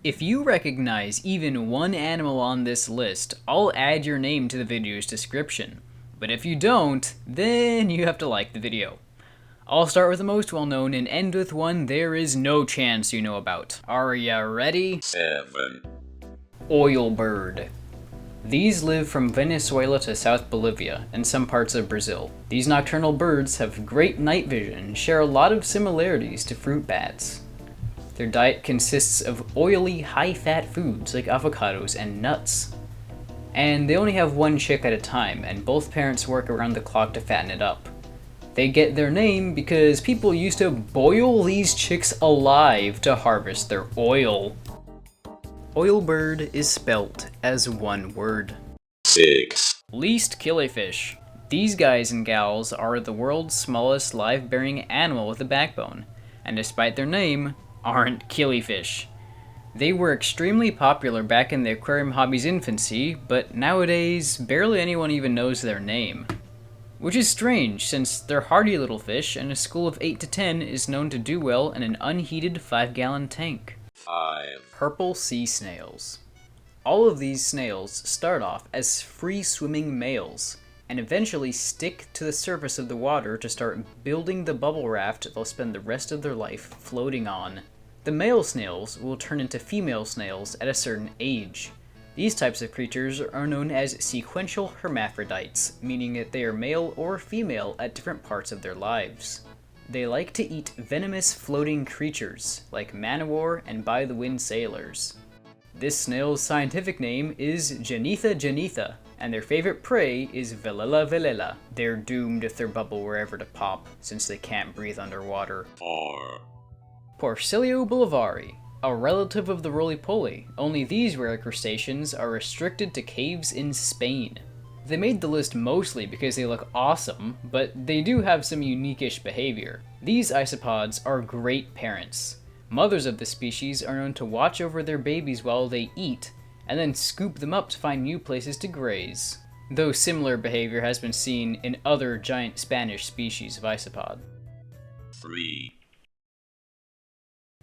If you recognize even one animal on this list, I'll add your name to the video's description. But if you don't, then you have to like the video. I'll start with the most well-known and end with one there is no chance you know about. Are ya ready? 7. Oilbird. These live from Venezuela to South Bolivia and some parts of Brazil. These nocturnal birds have great night vision and share a lot of similarities to fruit bats. Their diet consists of oily, high-fat foods like avocados and nuts. And they only have one chick at a time, and both parents work around the clock to fatten it up. They get their name because people used to boil these chicks alive to harvest their oil. Oilbird is spelt as one word. 6. Least killifish. These guys and gals are the world's smallest live-bearing animal with a backbone, and despite their name, aren't killifish. They were extremely popular back in the aquarium hobby's infancy, but nowadays barely anyone even knows their name. Which is strange, since they're hardy little fish, and a school of 8 to 10 is known to do well in an unheated 5-gallon tank. 5. Purple sea snails. All of these snails start off as free-swimming males, and eventually stick to the surface of the water to start building the bubble raft they'll spend the rest of their life floating on. The male snails will turn into female snails at a certain age. These types of creatures are known as sequential hermaphrodites, meaning that they are male or female at different parts of their lives. They like to eat venomous floating creatures, like man-o-war and by-the-wind sailors. This snail's scientific name is Janthina, and their favorite prey is Velela. They're doomed if their bubble were ever to pop, since they can't breathe underwater. 4. Porcelio bolivari, a relative of the roly-poly, only these rare crustaceans are restricted to caves in Spain. They made the list mostly because they look awesome, but they do have some unique-ish behavior. These isopods are great parents. Mothers of the species are known to watch over their babies while they eat, and then scoop them up to find new places to graze. Though similar behavior has been seen in other giant Spanish species of isopod. 3.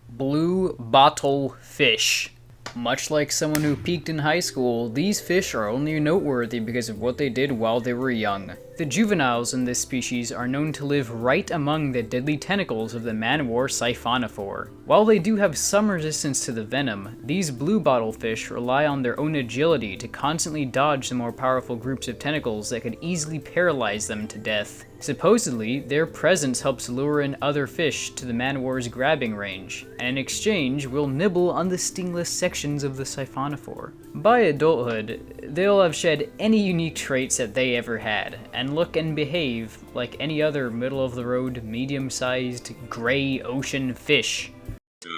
Blue bottle fish. Much like someone who peaked in high school, these fish are only noteworthy because of what they did while they were young. The juveniles in this species are known to live right among the deadly tentacles of the man-o-war siphonophore. While they do have some resistance to the venom, these blue bottle fish rely on their own agility to constantly dodge the more powerful groups of tentacles that could easily paralyze them to death. Supposedly, their presence helps lure in other fish to the man-o-war's grabbing range, and in exchange will nibble on the stingless sections of the siphonophore. By adulthood, they'll have shed any unique traits that they ever had, and look and behave like any other middle-of-the-road, medium-sized, gray ocean fish. 2.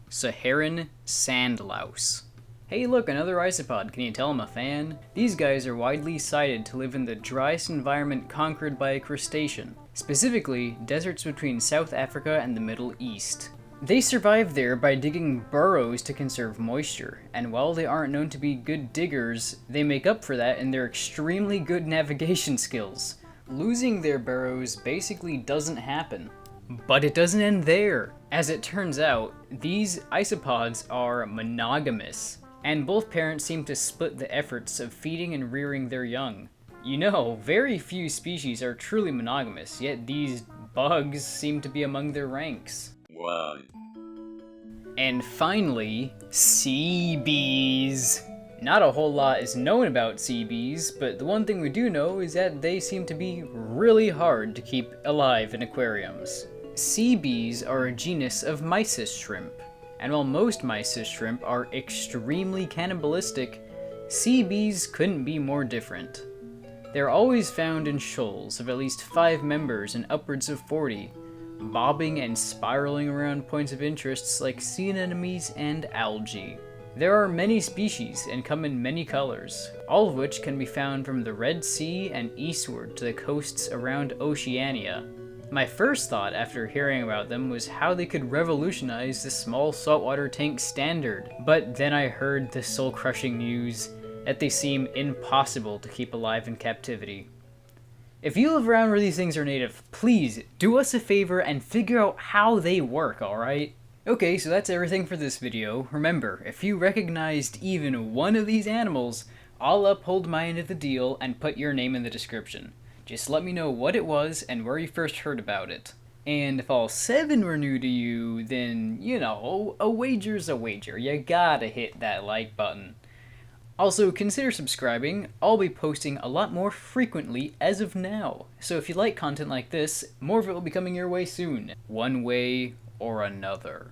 Saharian sandlouse. Hey look, another isopod, can you tell I'm a fan? These guys are widely cited to live in the driest environment conquered by a crustacean, specifically deserts between South Africa and the Middle East. They survive there by digging burrows to conserve moisture, and while they aren't known to be good diggers, they make up for that in their extremely good navigation skills. Losing their burrows basically doesn't happen. But it doesn't end there. As it turns out, these isopods are monogamous, and both parents seem to split the efforts of feeding and rearing their young. You know, very few species are truly monogamous, yet these bugs seem to be among their ranks. 1. And finally, sea bees. Not a whole lot is known about sea bees, but the one thing we do know is that they seem to be really hard to keep alive in aquariums. Sea bees are a genus of mysis shrimp, and while most mysis shrimp are extremely cannibalistic, sea bees couldn't be more different. They're always found in shoals of at least 5 members and upwards of 40, bobbing and spiraling around points of interests like sea anemones and algae. There are many species and come in many colors, all of which can be found from the Red Sea and eastward to the coasts around Oceania. My first thought after hearing about them was how they could revolutionize the small saltwater tank standard, but then I heard the soul-crushing news that they seem impossible to keep alive in captivity. If you live around where these things are native, please do us a favor and figure out how they work, alright? Okay, so that's everything for this video. Remember, if you recognized even one of these animals, I'll uphold my end of the deal and put your name in the description. Just let me know what it was and where you first heard about it. And if all 7 were new to you, then, you know, a wager's a wager. You gotta hit that like button. Also, consider subscribing. I'll be posting a lot more frequently as of now. So if you like content like this, more of it will be coming your way soon. One way or another.